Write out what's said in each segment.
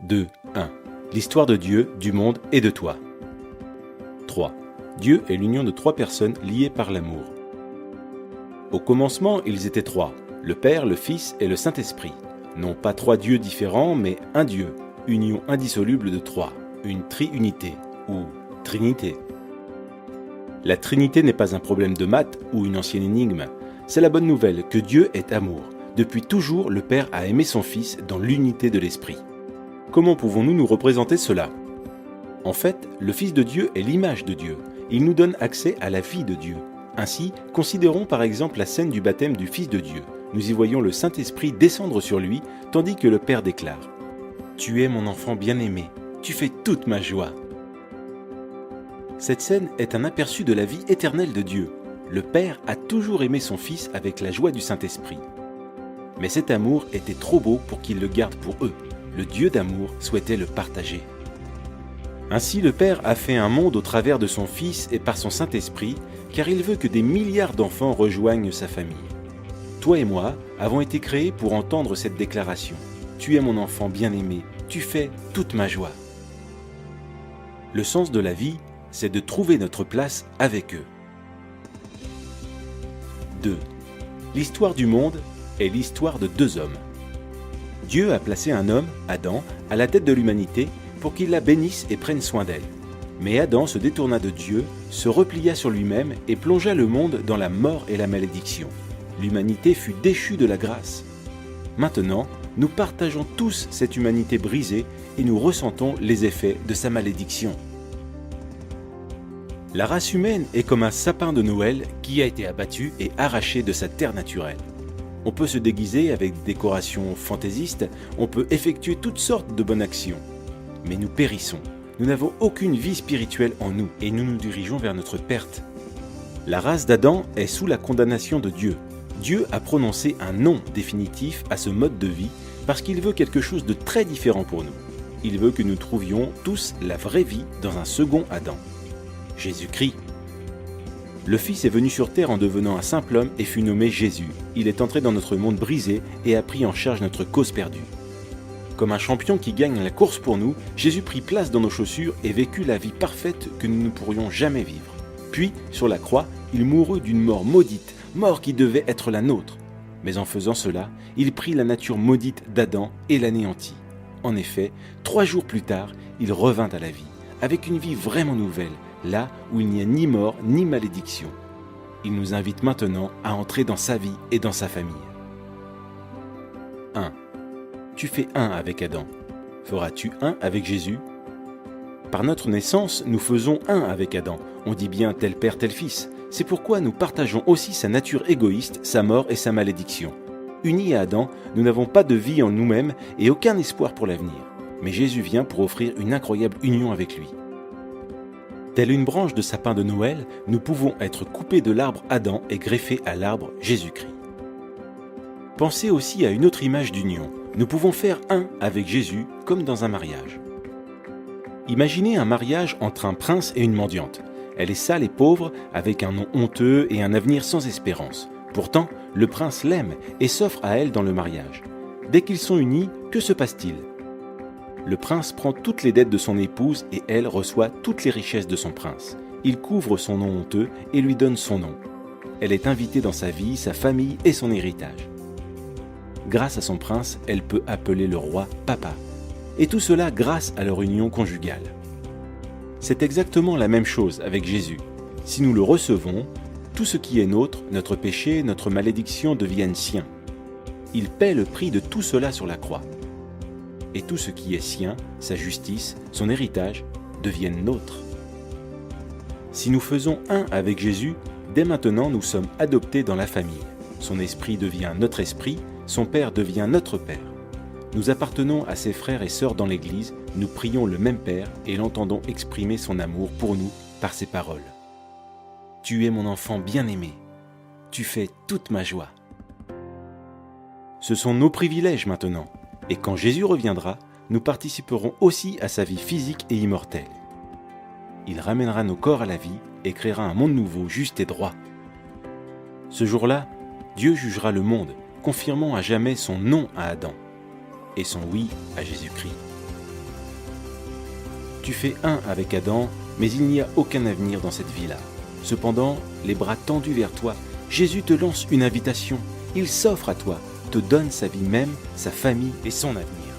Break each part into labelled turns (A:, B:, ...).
A: 2. 1. L'histoire de Dieu, du monde et de toi. 3. Dieu est l'union de trois personnes liées par l'amour. Au commencement, ils étaient trois, le Père, le Fils et le Saint-Esprit. Non pas trois dieux différents, mais un Dieu, union indissoluble de trois, une triunité ou trinité. La Trinité n'est pas un problème de maths ou une ancienne énigme. C'est la bonne nouvelle que Dieu est amour. Depuis toujours, le Père a aimé son Fils dans l'unité de l'Esprit. Comment pouvons-nous nous représenter cela ? En fait, le Fils de Dieu est l'image de Dieu. Il nous donne accès à la vie de Dieu. Ainsi, considérons par exemple la scène du baptême du Fils de Dieu. Nous y voyons le Saint-Esprit descendre sur lui, tandis que le Père déclare « Tu es mon enfant bien-aimé, tu fais toute ma joie ». Cette scène est un aperçu de la vie éternelle de Dieu. Le Père a toujours aimé son Fils avec la joie du Saint-Esprit. Mais cet amour était trop beau pour qu'il le garde pour eux. Le Dieu d'amour souhaitait le partager. Ainsi, le Père a fait un monde au travers de son Fils et par son Saint-Esprit, car il veut que des milliards d'enfants rejoignent sa famille. Toi et moi avons été créés pour entendre cette déclaration. Tu es mon enfant bien-aimé, tu fais toute ma joie. Le sens de la vie, c'est de trouver notre place avec eux. 2. L'histoire du monde est l'histoire de deux hommes. Dieu a placé un homme, Adam, à la tête de l'humanité pour qu'il la bénisse et prenne soin d'elle. Mais Adam se détourna de Dieu, se replia sur lui-même et plongea le monde dans la mort et la malédiction. L'humanité fut déchue de la grâce. Maintenant, nous partageons tous cette humanité brisée et nous ressentons les effets de sa malédiction. La race humaine est comme un sapin de Noël qui a été abattu et arraché de sa terre naturelle. On peut se déguiser avec des décorations fantaisistes, on peut effectuer toutes sortes de bonnes actions. Mais nous périssons. Nous n'avons aucune vie spirituelle en nous et nous nous dirigeons vers notre perte. La race d'Adam est sous la condamnation de Dieu. Dieu a prononcé un non définitif à ce mode de vie parce qu'il veut quelque chose de très différent pour nous. Il veut que nous trouvions tous la vraie vie dans un second Adam. Jésus-Christ. Le Fils est venu sur terre en devenant un simple homme et fut nommé Jésus. Il est entré dans notre monde brisé et a pris en charge notre cause perdue. Comme un champion qui gagne la course pour nous, Jésus prit place dans nos chaussures et vécut la vie parfaite que nous ne pourrions jamais vivre. Puis, sur la croix, il mourut d'une mort maudite, mort qui devait être la nôtre. Mais en faisant cela, il prit la nature maudite d'Adam et l'anéantit. En effet, 3 jours plus tard, il revint à la vie, avec une vie vraiment nouvelle, là où il n'y a ni mort ni malédiction. Il nous invite maintenant à entrer dans sa vie et dans sa famille. 1. Tu fais un avec Adam. Feras-tu un avec Jésus ? Par notre naissance, nous faisons un avec Adam. On dit bien tel père, tel fils. C'est pourquoi nous partageons aussi sa nature égoïste, sa mort et sa malédiction. Unis à Adam, nous n'avons pas de vie en nous-mêmes et aucun espoir pour l'avenir. Mais Jésus vient pour offrir une incroyable union avec lui. Telle une branche de sapin de Noël, nous pouvons être coupés de l'arbre Adam et greffés à l'arbre Jésus-Christ. Pensez aussi à une autre image d'union. Nous pouvons faire un avec Jésus comme dans un mariage. Imaginez un mariage entre un prince et une mendiante. Elle est sale et pauvre, avec un nom honteux et un avenir sans espérance. Pourtant, le prince l'aime et s'offre à elle dans le mariage. Dès qu'ils sont unis, que se passe-t-il ? Le prince prend toutes les dettes de son épouse et elle reçoit toutes les richesses de son prince. Il couvre son nom honteux et lui donne son nom. Elle est invitée dans sa vie, sa famille et son héritage. Grâce à son prince, elle peut appeler le roi papa. Et tout cela grâce à leur union conjugale. C'est exactement la même chose avec Jésus. Si nous le recevons, tout ce qui est nôtre, notre péché, notre malédiction deviennent siens. Il paie le prix de tout cela sur la croix. Et tout ce qui est sien, sa justice, son héritage, deviennent nôtres. Si nous faisons un avec Jésus, dès maintenant nous sommes adoptés dans la famille. Son esprit devient notre esprit, son Père devient notre Père. Nous appartenons à ses frères et sœurs dans l'Église, nous prions le même Père et l'entendons exprimer son amour pour nous par ses paroles. Tu es mon enfant bien-aimé, tu fais toute ma joie. Ce sont nos privilèges maintenant. Et quand Jésus reviendra, nous participerons aussi à sa vie physique et immortelle. Il ramènera nos corps à la vie et créera un monde nouveau, juste et droit. Ce jour-là, Dieu jugera le monde, confirmant à jamais son non à Adam et son oui à Jésus-Christ. Tu fais un avec Adam, mais il n'y a aucun avenir dans cette vie-là. Cependant, les bras tendus vers toi, Jésus te lance une invitation. Il s'offre à toi, te donne sa vie même, sa famille et son avenir.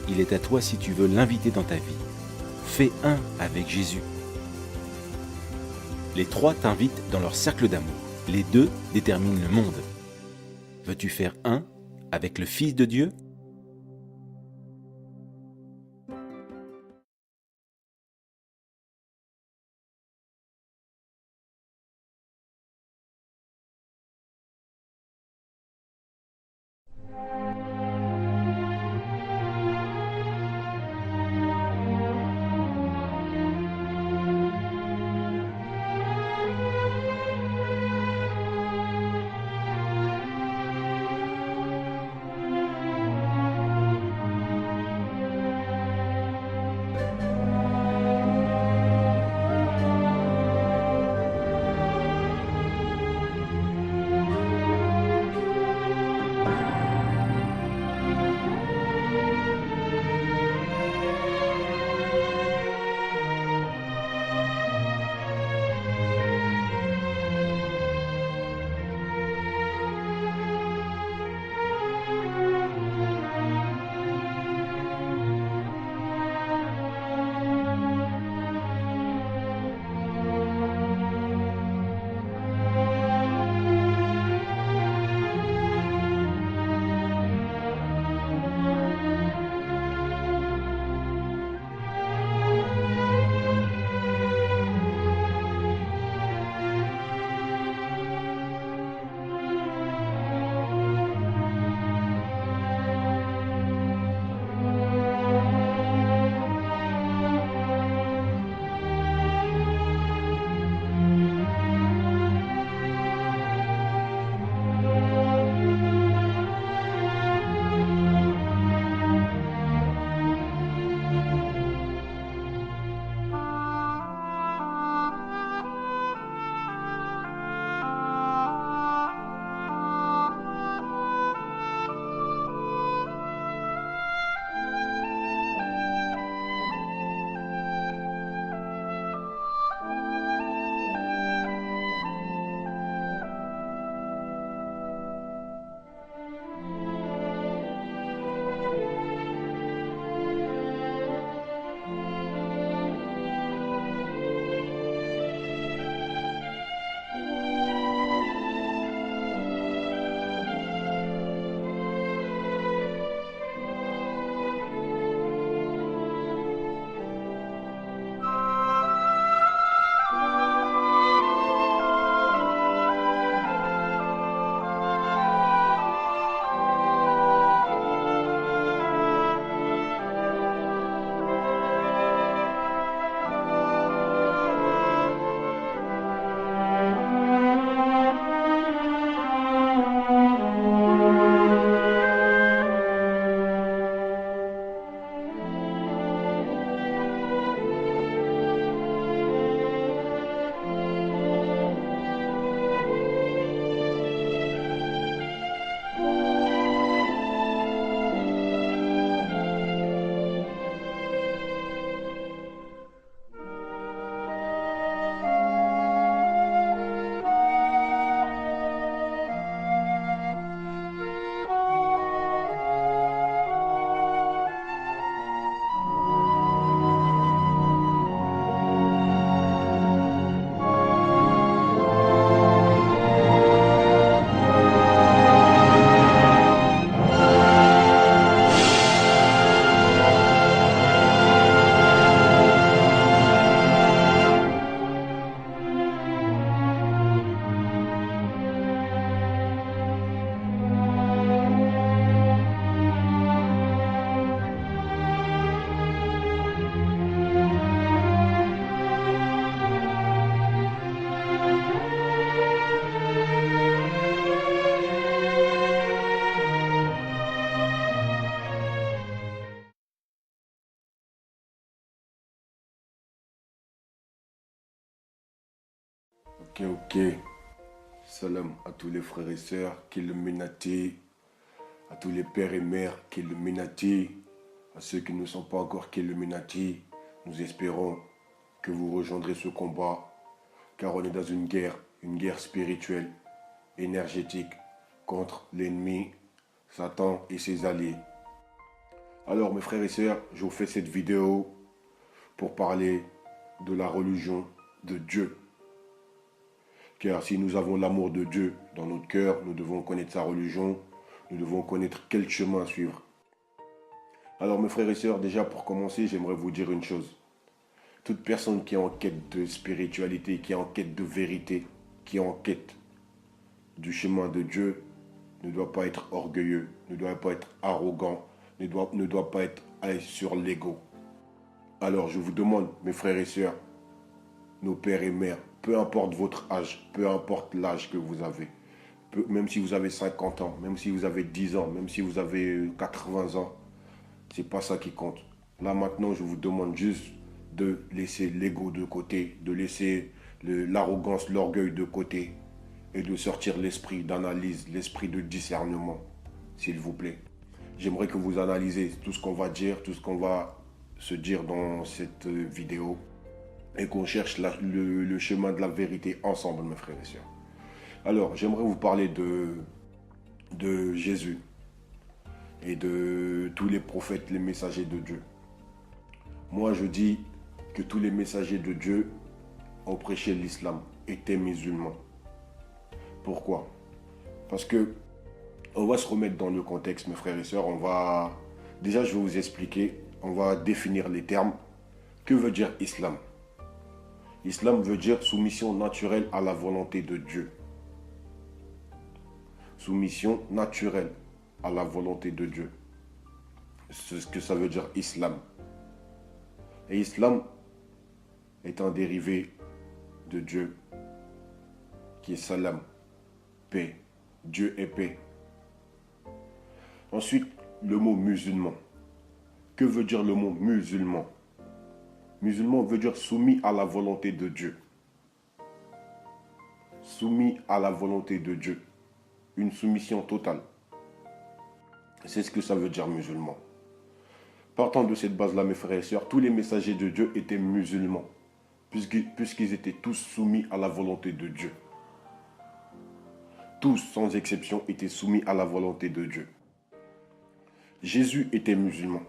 A: Il est à toi si tu veux l'inviter dans ta vie. Fais un avec Jésus. Les trois t'invitent dans leur cercle d'amour. Les deux déterminent le monde. Veux-tu faire un avec le Fils de Dieu ?
B: Ok. Salam à tous les frères et sœurs qu'Illuminati, à tous les pères et mères qu'Illuminati, à ceux qui ne sont pas encore qu'Illuminati. Nous espérons que vous rejoindrez ce combat, car on est dans une guerre spirituelle, énergétique, contre l'ennemi, Satan et ses alliés. Alors mes frères et sœurs, je vous fais cette vidéo pour parler de la religion de Dieu. Car si nous avons l'amour de Dieu dans notre cœur, nous devons connaître sa religion, nous devons connaître quel chemin suivre. Alors mes frères et sœurs, déjà pour commencer, j'aimerais vous dire une chose. Toute personne qui est en quête de spiritualité, qui est en quête de vérité, qui est en quête du chemin de Dieu, ne doit pas être orgueilleux, ne doit pas être arrogant, ne doit pas être sur l'ego. Alors je vous demande, mes frères et sœurs, nos pères et mères, peu importe votre âge, peu importe l'âge que vous avez, même si vous avez 50 ans, même si vous avez 10 ans, même si vous avez 80 ans, c'est pas ça qui compte. Là maintenant, je vous demande juste de laisser l'ego de côté, de laisser l'arrogance, l'orgueil de côté et de sortir l'esprit d'analyse, l'esprit de discernement, s'il vous plaît. J'aimerais que vous analysez tout ce qu'on va dire, tout ce qu'on va se dire dans cette vidéo et qu'on cherche le chemin de la vérité ensemble, mes frères et sœurs. Alors, j'aimerais vous parler de Jésus et de tous les prophètes, les messagers de Dieu. Moi, je dis que tous les messagers de Dieu ont prêché l'islam, étaient musulmans. Pourquoi? Parce que on va se remettre dans le contexte, mes frères et sœurs. Déjà, je vais vous expliquer. On va définir les termes. Que veut dire islam? Islam veut dire soumission naturelle à la volonté de Dieu. Soumission naturelle à la volonté de Dieu. C'est ce que ça veut dire islam. Et islam est un dérivé de Dieu qui est salam, paix. Dieu est paix. Ensuite, le mot musulman. Que veut dire le mot musulman? Musulman veut dire soumis à la volonté de Dieu. Soumis à la volonté de Dieu. Une soumission totale. C'est ce que ça veut dire musulman. Partant de cette base-là, mes frères et sœurs, tous les messagers de Dieu étaient musulmans, puisqu'ils étaient tous soumis à la volonté de Dieu. Tous, sans exception, étaient soumis à la volonté de Dieu. Jésus était musulman.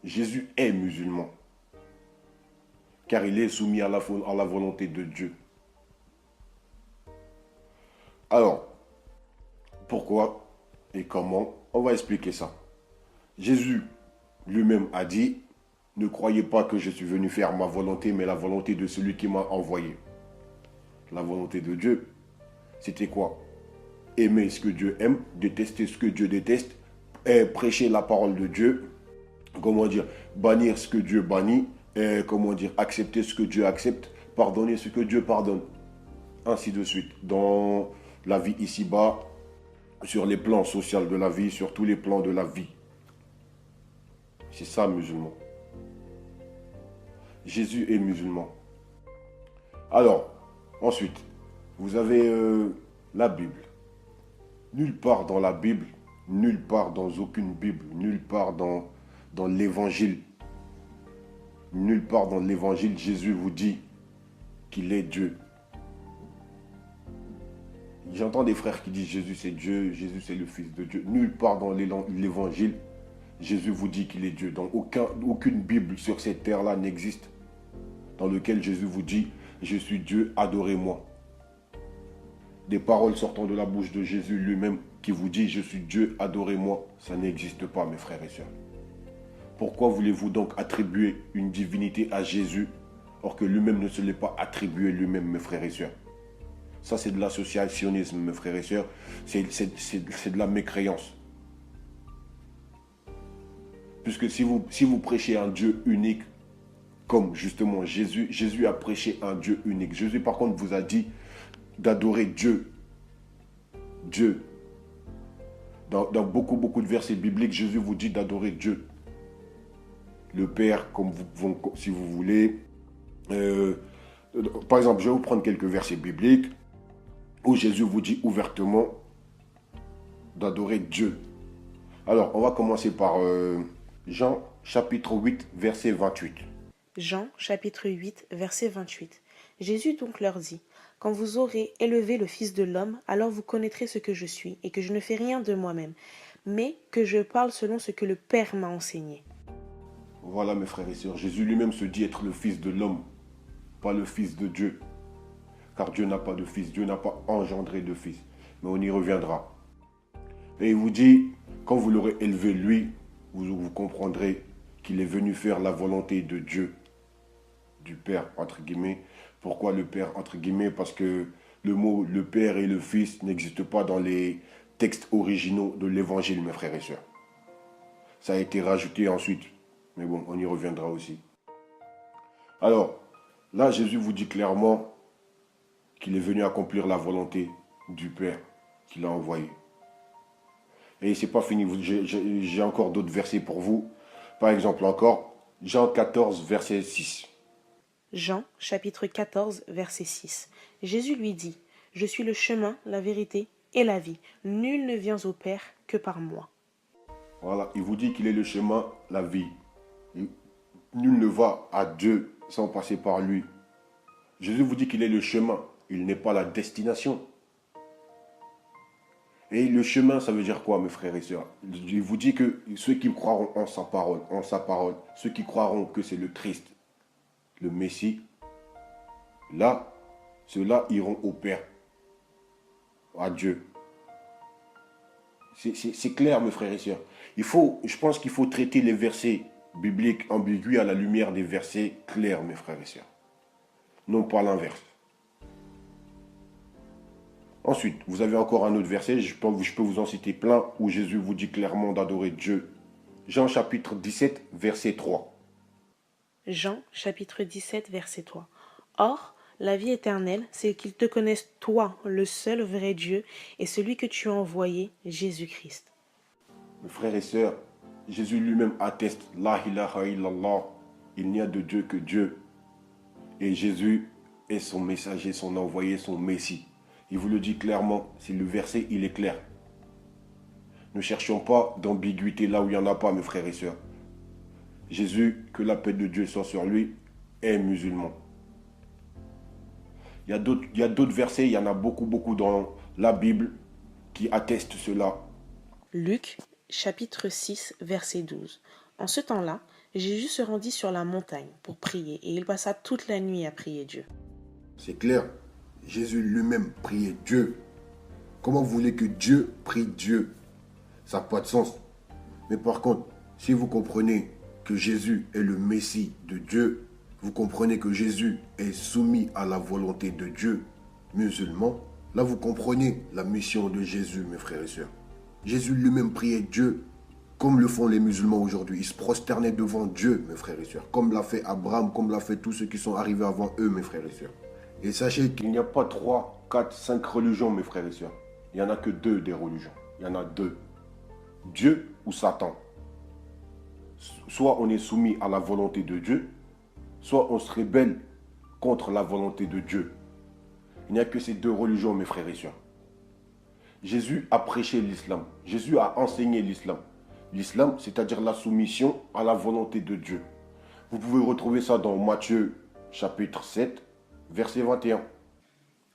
B: Jésus est musulman. Car il est soumis à la volonté de Dieu. Alors, pourquoi et comment? On va expliquer ça. Jésus lui-même a dit, ne croyez pas que je suis venu faire ma volonté, mais la volonté de celui qui m'a envoyé. La volonté de Dieu, c'était quoi? Aimer ce que Dieu aime, détester ce que Dieu déteste, et prêcher la parole de Dieu, bannir ce que Dieu bannit, et accepter ce que Dieu accepte, pardonner ce que Dieu pardonne. Ainsi de suite. Dans la vie ici-bas, sur les plans sociaux de la vie, sur tous les plans de la vie. C'est ça, musulman. Jésus est musulman. Alors, ensuite, vous avez la Bible. Nulle part dans la Bible, nulle part dans aucune Bible, nulle part dans l'Évangile, nulle part dans l'Évangile, Jésus vous dit qu'il est Dieu. J'entends des frères qui disent Jésus c'est Dieu, Jésus c'est le Fils de Dieu. Nulle part dans l'Évangile, Jésus vous dit qu'il est Dieu. Donc aucune Bible sur cette terre-là n'existe dans lequel Jésus vous dit je suis Dieu, adorez-moi. Des paroles sortant de la bouche de Jésus lui-même qui vous dit je suis Dieu, adorez-moi, ça n'existe pas, mes frères et sœurs. Pourquoi voulez-vous donc attribuer une divinité à Jésus or que lui-même ne se l'est pas attribué lui-même, mes frères et sœurs? Ça, c'est de l'associationnisme, mes frères et sœurs. C'est de la mécréance. Puisque si vous prêchez un Dieu unique, comme justement Jésus a prêché un Dieu unique. Jésus, par contre, vous a dit d'adorer Dieu. Dieu. Dans beaucoup de versets bibliques, Jésus vous dit d'adorer Dieu. Le Père, si vous voulez. Par exemple, je vais vous prendre quelques versets bibliques où Jésus vous dit ouvertement d'adorer Dieu. Alors, on va commencer par Jean chapitre 8, verset 28.
C: Jean chapitre 8 verset 28. Jésus donc leur dit, quand vous aurez élevé le Fils de l'homme, alors vous connaîtrez ce que je suis, et que je ne fais rien de moi-même, mais que je parle selon ce que le Père m'a enseigné.
B: Voilà mes frères et sœurs, Jésus lui-même se dit être le Fils de l'homme, pas le Fils de Dieu. Car Dieu n'a pas de fils, Dieu n'a pas engendré de fils. Mais on y reviendra. Et il vous dit, quand vous l'aurez élevé lui, vous comprendrez qu'il est venu faire la volonté de Dieu, du Père, entre guillemets. Pourquoi le Père, entre guillemets? Parce que le mot le Père et le Fils n'existent pas dans les textes originaux de l'Évangile, mes frères et sœurs. Ça a été rajouté ensuite. Mais bon, on y reviendra aussi. Alors, là, Jésus vous dit clairement qu'il est venu accomplir la volonté du Père qu'il a envoyé. Et c'est pas fini, j'ai encore d'autres versets pour vous. Par exemple encore, Jean 14, verset 6.
C: Jean chapitre 14 verset 6. Jésus lui dit, je suis le chemin, la vérité et la vie. Nul ne vient au Père que par moi.
B: Voilà, il vous dit qu'il est le chemin, la vie. Nul ne va à Dieu sans passer par lui. Jésus vous dit qu'il est le chemin, il n'est pas la destination. Et le chemin, ça veut dire quoi, mes frères et sœurs? Il vous dit que ceux qui croiront en sa parole, ceux qui croiront que c'est le Christ, le Messie, là, ceux-là iront au Père, à Dieu. C'est clair, mes frères et sœurs. Je pense qu'il faut traiter les versets bibliques ambigus à la lumière des versets clairs, mes frères et sœurs. Non pas l'inverse. Ensuite, vous avez encore un autre verset, je peux vous en citer plein, où Jésus vous dit clairement d'adorer Dieu. Jean chapitre 17, verset 3.
C: Jean chapitre 17 verset 3. Or, la vie éternelle, c'est qu'ils te connaissent toi, le seul vrai Dieu, et celui que tu as envoyé, Jésus-Christ.
B: Mes frères et sœurs, Jésus lui-même atteste, La ilaha illallah, il n'y a de Dieu que Dieu. Et Jésus est son messager, son envoyé, son Messie. Il vous le dit clairement, c'est le verset, il est clair. Ne cherchons pas d'ambiguïté là où il n'y en a pas, mes frères et sœurs. Jésus, que la paix de Dieu soit sur lui, est musulman. Il y a d'autres versets, il y en a beaucoup dans la Bible qui attestent cela.
C: Luc chapitre 6 verset 12. En ce temps-là, Jésus se rendit sur la montagne pour prier et il passa toute la nuit à prier Dieu.
B: C'est clair, Jésus lui-même priait Dieu. Comment vous voulez que Dieu prie Dieu? Ça n'a pas de sens. Mais par contre, si vous comprenez que Jésus est le Messie de Dieu, vous comprenez que Jésus est soumis à la volonté de Dieu, musulman, là vous comprenez la mission de Jésus, mes frères et sœurs. Jésus lui-même priait Dieu, comme le font les musulmans aujourd'hui. Ils se prosternaient devant Dieu, mes frères et sœurs, comme l'a fait Abraham, comme l'a fait tous ceux qui sont arrivés avant eux, mes frères et sœurs. Et sachez qu'il n'y a pas 3, 4, 5 religions, mes frères et sœurs. Il n'y en a que 2 des religions. Il y en a 2. Dieu ou Satan. Soit on est soumis à la volonté de Dieu, soit on se rébelle contre la volonté de Dieu. Il n'y a que ces 2 religions, mes frères et sœurs. Jésus a prêché l'islam. Jésus a enseigné l'islam. L'islam, c'est-à-dire la soumission à la volonté de Dieu. Vous pouvez retrouver ça dans Matthieu chapitre 7, verset 21.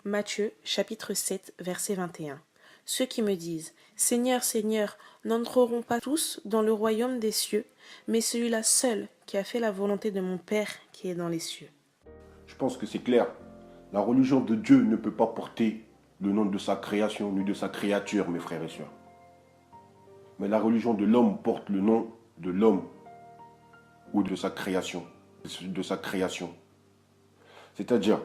C: Matthieu chapitre 7 verset 21. Ceux qui me disent « Seigneur, Seigneur » n'entreront pas tous dans le royaume des cieux, mais celui-là seul qui a fait la volonté de mon Père qui est dans les cieux.
B: Je pense que c'est clair. La religion de Dieu ne peut pas porter le nom de sa création ni de sa créature, mes frères et sœurs. Mais la religion de l'homme porte le nom de l'homme ou de sa création. C'est-à-dire,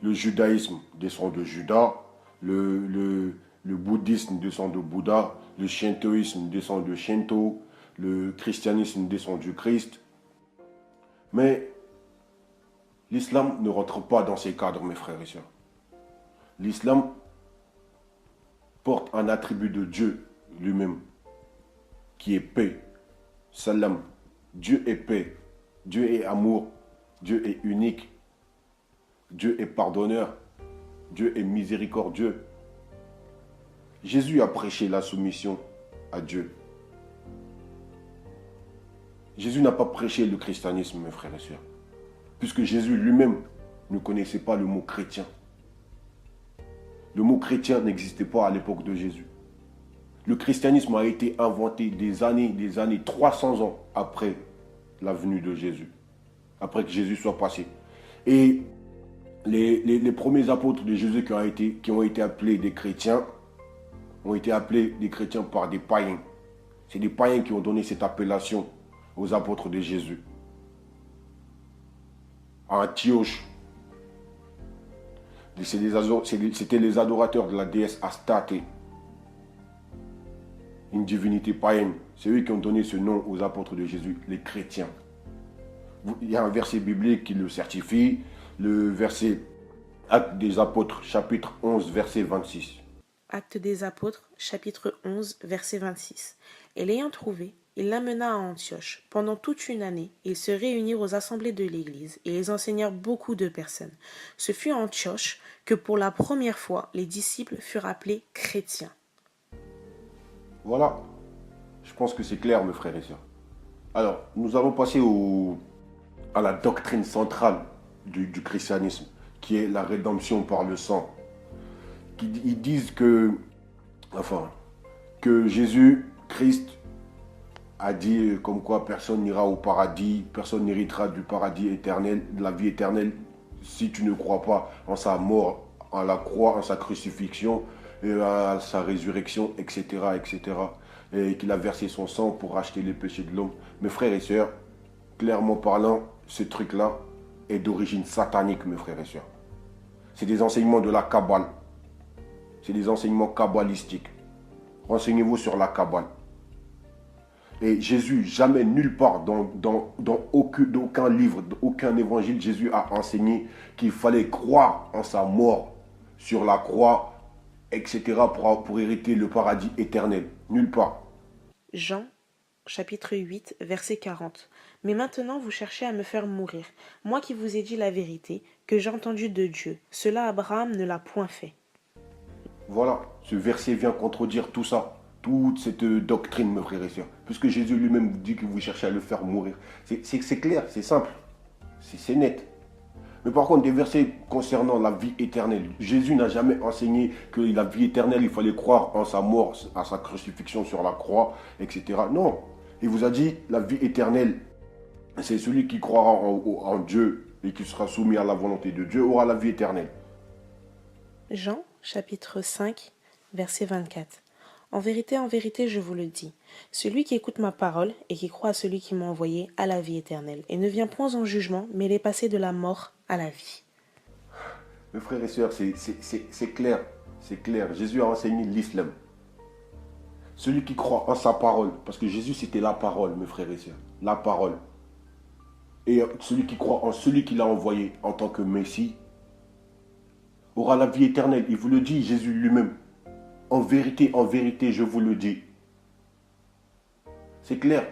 B: le judaïsme descend de Judas, le bouddhisme descend de Bouddha, le shintoïsme descend de Shinto, le christianisme descend du Christ. Mais l'islam ne rentre pas dans ces cadres, mes frères et sœurs. L'islam porte un attribut de Dieu lui-même, qui est paix, salam. Dieu est paix, Dieu est amour, Dieu est unique, Dieu est pardonneur, Dieu est miséricordieux. Jésus a prêché la soumission à Dieu. Jésus n'a pas prêché le christianisme, mes frères et sœurs. Puisque Jésus lui-même ne connaissait pas le mot chrétien. Le mot chrétien n'existait pas à l'époque de Jésus. Le christianisme a été inventé des années, 300 ans après la venue de Jésus. Après que Jésus soit passé. Et les premiers apôtres de Jésus qui ont été appelés des chrétiens, ont été appelés des chrétiens par des païens. C'est des païens qui ont donné cette appellation aux apôtres de Jésus. À Antioche, c'était les adorateurs de la déesse Astarté, une divinité païenne. C'est eux qui ont donné ce nom aux apôtres de Jésus, les chrétiens. Il y a un verset biblique qui le certifie, le verset Actes des Apôtres, chapitre 11, verset 26.
C: Actes des Apôtres, chapitre 11, verset 26. Et l'ayant trouvé, il l'amena à Antioche. Pendant toute une année, ils se réunirent aux assemblées de l'Église, et ils enseignèrent beaucoup de personnes. Ce fut à Antioche que pour la première fois, les disciples furent appelés chrétiens.
B: Voilà, je pense que c'est clair, mes frères et sœurs. Alors, nous allons passer à la doctrine centrale du christianisme, qui est la rédemption par le sang. Ils disent que Jésus-Christ a dit comme quoi personne n'ira au paradis, personne n'héritera du paradis éternel, de la vie éternelle, si tu ne crois pas en sa mort, en la croix, en sa crucifixion, et à sa résurrection, etc., etc. Et qu'il a versé son sang pour racheter les péchés de l'homme. Mes frères et sœurs, clairement parlant, ce truc-là est d'origine satanique, mes frères et sœurs. C'est des enseignements de la Kabbale. C'est des enseignements kabbalistiques. Renseignez-vous sur la Kabbale. Et Jésus, jamais, nulle part, dans aucun livre, aucun évangile, Jésus a enseigné qu'il fallait croire en sa mort sur la croix, etc., pour hériter le paradis éternel. Nulle part.
C: Jean, chapitre 8, verset 40. Mais maintenant vous cherchez à me faire mourir, moi qui vous ai dit la vérité, que j'ai entendue de Dieu. Cela Abraham ne l'a point fait.
B: Voilà, ce verset vient contredire tout ça, toute cette doctrine, mes frères et sœurs. Puisque Jésus lui-même dit que vous cherchez à le faire mourir. C'est clair, c'est simple, c'est net. Mais par contre, des versets concernant la vie éternelle, Jésus n'a jamais enseigné que la vie éternelle, il fallait croire en sa mort, à sa crucifixion sur la croix, etc. Non, il vous a dit la vie éternelle, c'est celui qui croira en Dieu et qui sera soumis à la volonté de Dieu aura la vie éternelle.
C: Jean, chapitre 5, verset 24. En vérité, je vous le dis, celui qui écoute ma parole et qui croit à celui qui m'a envoyé a la vie éternelle, et ne vient point en jugement, mais il est passé de la mort à la vie.
B: Mes frères et sœurs, c'est clair, c'est clair. Jésus a enseigné l'islam. Celui qui croit en sa parole, parce que Jésus c'était la parole, mes frères et sœurs, la parole. Et celui qui croit en celui qui l'a envoyé en tant que Messie, aura la vie éternelle. Il vous le dit, Jésus lui-même. En vérité, je vous le dis. C'est clair.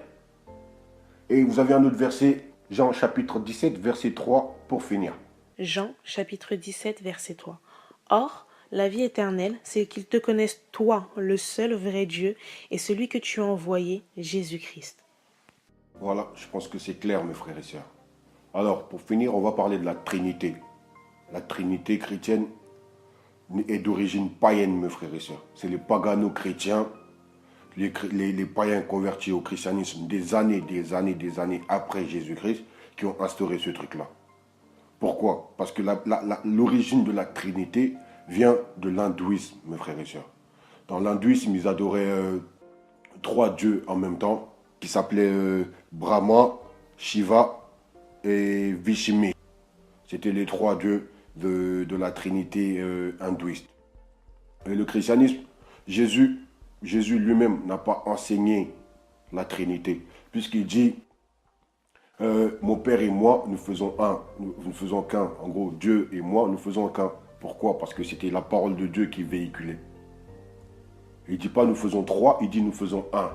B: Et vous avez un autre verset, Jean chapitre 17, verset 3, pour finir.
C: Jean chapitre 17, verset 3. Or, la vie éternelle, c'est qu'ils te connaissent toi, le seul vrai Dieu, et celui que tu as envoyé, Jésus-Christ.
B: Voilà, je pense que c'est clair, mes frères et sœurs. Alors, pour finir, on va parler de la Trinité. La Trinité chrétienne est d'origine païenne, mes frères et sœurs. C'est les pagano-chrétiens, les païens convertis au christianisme des années après Jésus-Christ qui ont instauré ce truc-là. Pourquoi? Parce que l'origine de la Trinité vient de l'hindouisme, mes frères et sœurs. Dans l'hindouisme, ils adoraient 3 dieux en même temps, qui s'appelaient Brahma, Shiva et Vishnu. C'était les 3 dieux de la Trinité hindouiste. Et le christianisme, Jésus lui-même n'a pas enseigné la Trinité, puisqu'il dit mon Père et moi, nous faisons un, nous ne faisons qu'un. En gros, Dieu et moi, nous faisons qu'un. Pourquoi? Parce que c'était la parole de Dieu qui véhiculait. Il ne dit pas nous faisons 3, il dit nous faisons un.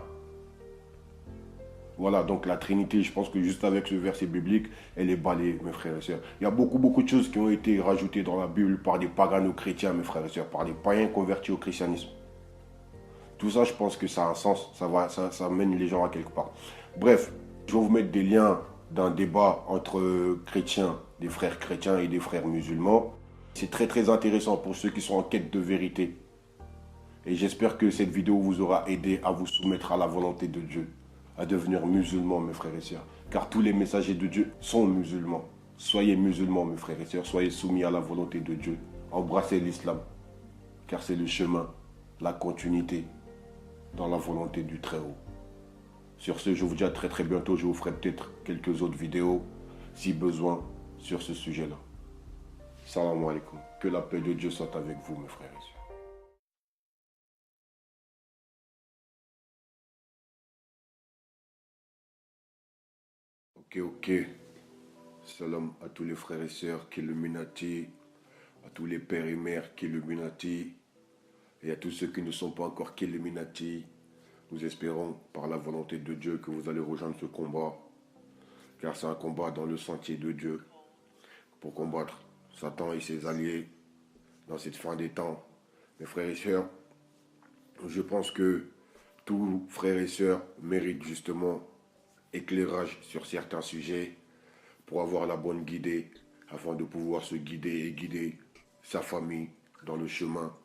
B: Voilà, donc la Trinité, je pense que juste avec ce verset biblique, elle est balayée, mes frères et sœurs. Il y a beaucoup de choses qui ont été rajoutées dans la Bible par des pagano-chrétiens, mes frères et sœurs, par des païens convertis au christianisme. Tout ça, je pense que ça a un sens, ça mène les gens à quelque part. Bref, Je vais vous mettre des liens d'un débat entre chrétiens, des frères chrétiens et des frères musulmans. C'est très très intéressant pour ceux qui sont en quête de vérité. Et j'espère que cette vidéo vous aura aidé à vous soumettre à la volonté de Dieu, à devenir musulmans, mes frères et sœurs. Car tous les messagers de Dieu sont musulmans. Soyez musulmans, mes frères et sœurs, soyez soumis à la volonté de Dieu. Embrassez l'islam, car c'est le chemin, la continuité dans la volonté du Très-Haut. Sur ce, je vous dis à très très bientôt. Je vous ferai peut-être quelques autres vidéos, si besoin, sur ce sujet-là. Salam alaikum. Que la paix de Dieu soit avec vous, mes frères et sœurs. Ok. Salam à tous les frères et sœurs qu'Illuminati, à tous les pères et mères qu'Illuminati, et à tous ceux qui ne sont pas encore qu'Illuminati. Nous espérons, par la volonté de Dieu, que vous allez rejoindre ce combat, car c'est un combat dans le sentier de Dieu, pour combattre Satan et ses alliés dans cette fin des temps. Mes frères et sœurs, je pense que tous frères et sœurs méritent justement éclairage sur certains sujets pour avoir la bonne guidée, afin de pouvoir se guider et guider sa famille dans le chemin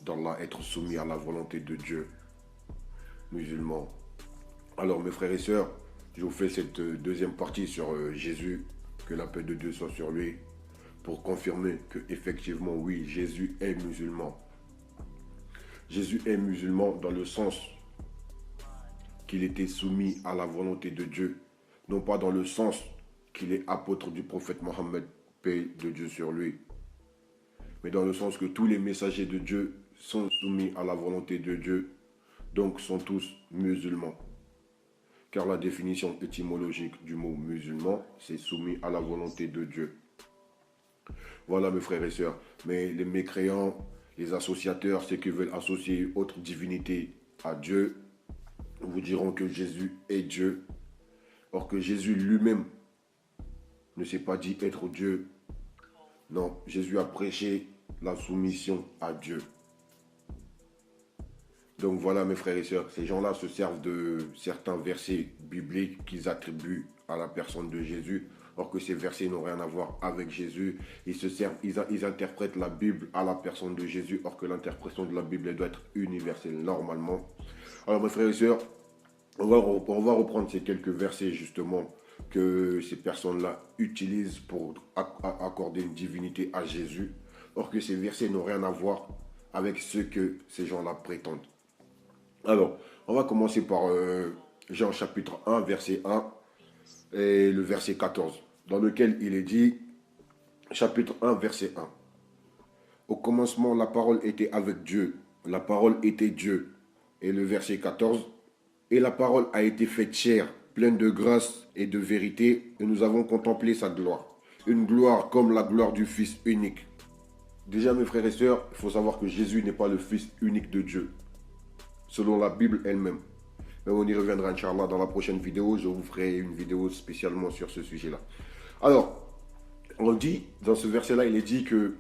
B: d'Allah, être soumis à la volonté de Dieu musulman. Alors mes frères et sœurs, je vous fais cette deuxième partie sur Jésus, que la paix de Dieu soit sur lui, pour confirmer que effectivement oui, Jésus est musulman. Jésus est musulman dans le sens qu'il était soumis à la volonté de Dieu, non pas dans le sens qu'il est apôtre du prophète Mohammed, paix de Dieu sur lui, mais dans le sens que tous les messagers de Dieu sont soumis à la volonté de Dieu, donc sont tous musulmans. Car la définition étymologique du mot musulman, c'est soumis à la volonté de Dieu. Voilà mes frères et sœurs. Mais les mécréants, les associateurs, ceux qui veulent associer autre divinité à Dieu, vous diront que Jésus est Dieu. Or que Jésus lui-même ne s'est pas dit être Dieu. Non, Jésus a prêché la soumission à Dieu. Donc voilà mes frères et sœurs, ces gens-là se servent de certains versets bibliques qu'ils attribuent à la personne de Jésus, or que ces versets n'ont rien à voir avec Jésus. Ils interprètent la Bible à la personne de Jésus, or que l'interprétation de la Bible elle doit être universelle normalement. Alors mes frères et sœurs, on va reprendre ces quelques versets justement que ces personnes-là utilisent pour accorder une divinité à Jésus, or que ces versets n'ont rien à voir avec ce que ces gens-là prétendent. Alors, on va commencer par Jean chapitre 1, verset 1 et le verset 14, dans lequel il est dit, chapitre 1, verset 1. Au commencement, la parole était avec Dieu, la parole était Dieu. Et le verset 14, et la parole a été faite chair, pleine de grâce et de vérité, et nous avons contemplé sa gloire. Une gloire comme la gloire du Fils unique. Déjà, mes frères et sœurs, il faut savoir que Jésus n'est pas le Fils unique de Dieu, selon la Bible elle-même. Mais on y reviendra, Inch'Allah, dans la prochaine vidéo. Je vous ferai une vidéo spécialement sur ce sujet-là. Alors, on dit, dans ce verset-là, il est dit que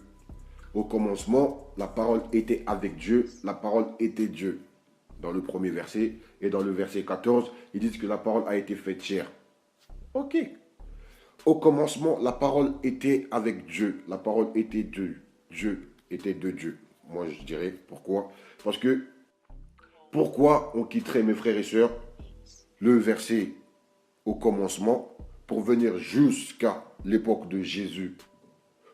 B: au commencement, la parole était avec Dieu, la parole était Dieu. Dans le premier verset, et dans le verset 14, ils disent que la parole a été faite chair. Ok. Au commencement, la parole était avec Dieu, la parole était Dieu. Dieu était de Dieu. Moi, je dirais pourquoi. Parce que pourquoi on quitterait, mes frères et sœurs, le verset au commencement pour venir jusqu'à l'époque de Jésus,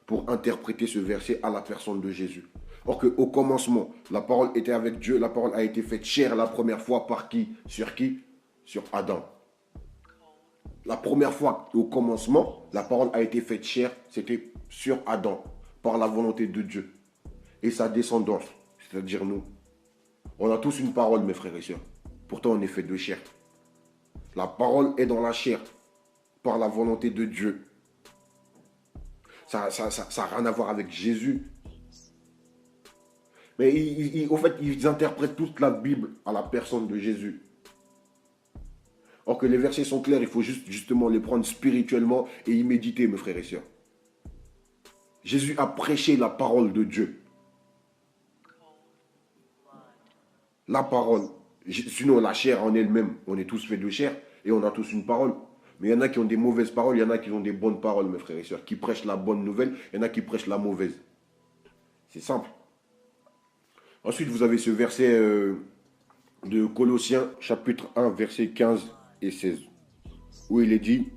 B: pour interpréter ce verset à la personne de Jésus. Or qu'au commencement, la parole était avec Dieu, la parole a été faite chair la première fois par qui? Sur qui? Sur Adam. La première fois, au commencement, la parole a été faite chair, c'était sur Adam, par la volonté de Dieu. Et sa descendance, c'est-à-dire nous. On a tous une parole, mes frères et sœurs. Pourtant, on est fait de chair. La parole est dans la chair, par la volonté de Dieu. Ça n'a rien à voir avec Jésus. Mais au fait, ils interprètent toute la Bible à la personne de Jésus. Or que les versets sont clairs, il faut justement les prendre spirituellement et y méditer, mes frères et sœurs. Jésus a prêché la parole de Dieu. La parole. Sinon, la chair en elle-même, on est tous faits de chair. Et on a tous une parole. Mais il y en a qui ont des mauvaises paroles, il y en a qui ont des bonnes paroles, mes frères et sœurs. Qui prêchent la bonne nouvelle, il y en a qui prêchent la mauvaise. C'est simple. Ensuite, vous avez ce verset de Colossiens, chapitre 1, versets 15 et 16, où il est dit: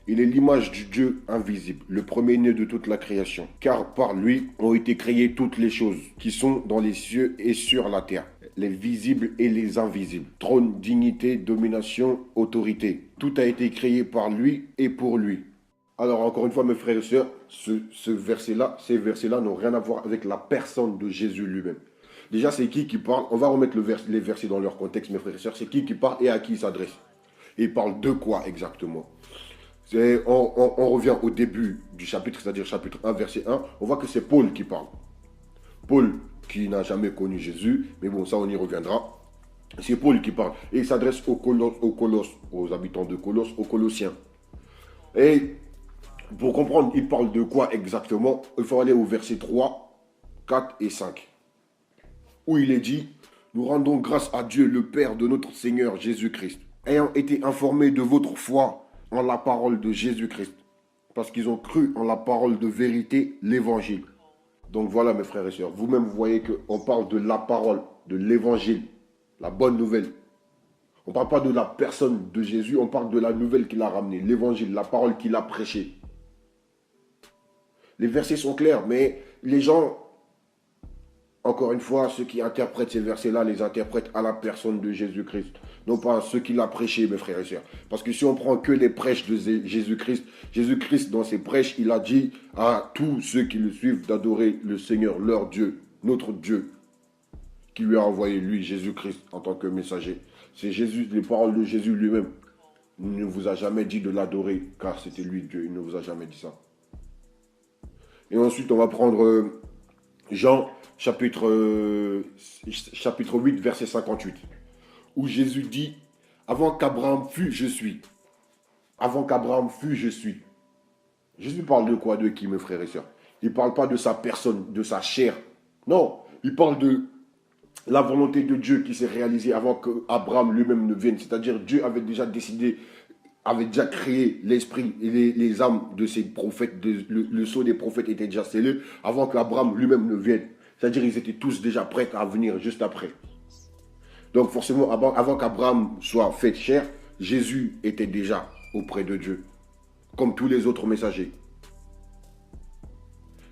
B: il est l'image du Dieu invisible, le premier-né de toute la création. Car par lui ont été créées toutes les choses qui sont dans les cieux et sur la terre, les visibles et les invisibles. Trône, dignité, domination, autorité. Tout a été créé par lui et pour lui. Alors encore une fois, mes frères et sœurs, ces versets-là n'ont rien à voir avec la personne de Jésus lui-même. Déjà, c'est qui parle? On va remettre les versets dans leur contexte, mes frères et sœurs. C'est qui parle et à qui il s'adresse? Et il parle de quoi exactement? On revient au début du chapitre, c'est-à-dire chapitre 1, verset 1. On voit que c'est Paul qui parle. Paul qui n'a jamais connu Jésus, mais bon, ça on y reviendra. C'est Paul qui parle. Et il s'adresse aux Colosses, aux habitants de Colosse, aux Colossiens. Et pour comprendre, il parle de quoi exactement? Il faut aller au verset 3, 4 et 5. Où il est dit: nous rendons grâce à Dieu, le Père de notre Seigneur Jésus-Christ, ayant été informés de votre foi en la parole de Jésus-Christ, parce qu'ils ont cru en la parole de vérité, l'évangile. Donc voilà, mes frères et sœurs, vous-même vous voyez qu'on parle de la parole, de l'évangile, la bonne nouvelle. On ne parle pas de la personne de Jésus, on parle de la nouvelle qu'il a ramenée, l'évangile, la parole qu'il a prêchée. Les versets sont clairs, mais les gens, encore une fois, ceux qui interprètent ces versets-là, les interprètent à la personne de Jésus-Christ. Non pas à ceux qui l'a prêché, mes frères et sœurs. Parce que si on prend que les prêches de Jésus-Christ, Jésus-Christ, dans ses prêches, il a dit à tous ceux qui le suivent d'adorer le Seigneur, leur Dieu, notre Dieu, qui lui a envoyé, lui, Jésus-Christ, en tant que messager. C'est Jésus, les paroles de Jésus lui-même. Il ne vous a jamais dit de l'adorer, car c'était lui, Dieu. Il ne vous a jamais dit ça. Et ensuite, on va prendre Jean, chapitre 8, verset 58. Où Jésus dit: avant qu'Abraham fût, je suis. Avant qu'Abraham fût, je suis. Jésus parle de quoi? De qui, mes frères et sœurs? Il ne parle pas de sa personne, de sa chair. Non, il parle de la volonté de Dieu qui s'est réalisée avant qu'Abraham lui-même ne vienne. C'est-à-dire, Dieu avait déjà décidé, avait déjà créé l'esprit et les âmes de ses prophètes. Le sceau des prophètes était déjà scellé avant qu'Abraham lui-même ne vienne. C'est-à-dire, ils étaient tous déjà prêts à venir juste après. Donc forcément, avant qu'Abraham soit fait chair, Jésus était déjà auprès de Dieu, comme tous les autres messagers.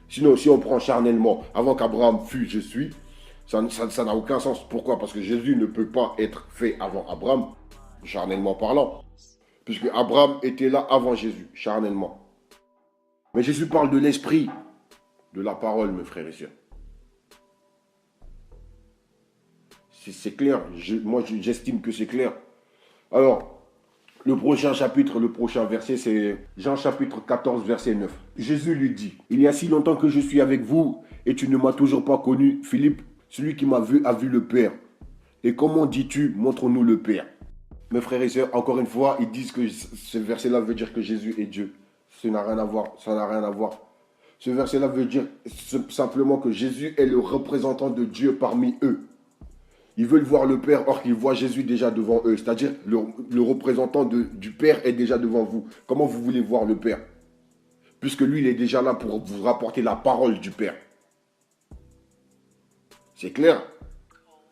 B: Sinon, si on prend charnellement, avant qu'Abraham fût, je suis, ça n'a aucun sens. Pourquoi? Parce que Jésus ne peut pas être fait avant Abraham, charnellement parlant, puisque Abraham était là avant Jésus, charnellement. Mais Jésus parle de l'esprit, de la parole, mes frères et sœurs. C'est clair, moi j'estime que c'est clair. Alors, le prochain chapitre, le prochain verset, c'est Jean chapitre 14, verset 9. Jésus lui dit: il y a si longtemps que je suis avec vous et tu ne m'as toujours pas connu, Philippe, celui qui m'a vu a vu le Père. Et comment dis-tu, montre-nous le Père? Mes frères et sœurs, encore une fois, ils disent que ce verset-là veut dire que Jésus est Dieu. Ça n'a rien à voir, ça n'a rien à voir. Ce verset-là veut dire simplement que Jésus est le représentant de Dieu parmi eux. Ils veulent voir le Père, or qu'ils voient Jésus déjà devant eux. C'est-à-dire, le représentant du Père est déjà devant vous. Comment vous voulez voir le Père? Puisque lui, il est déjà là pour vous rapporter la parole du Père. C'est clair?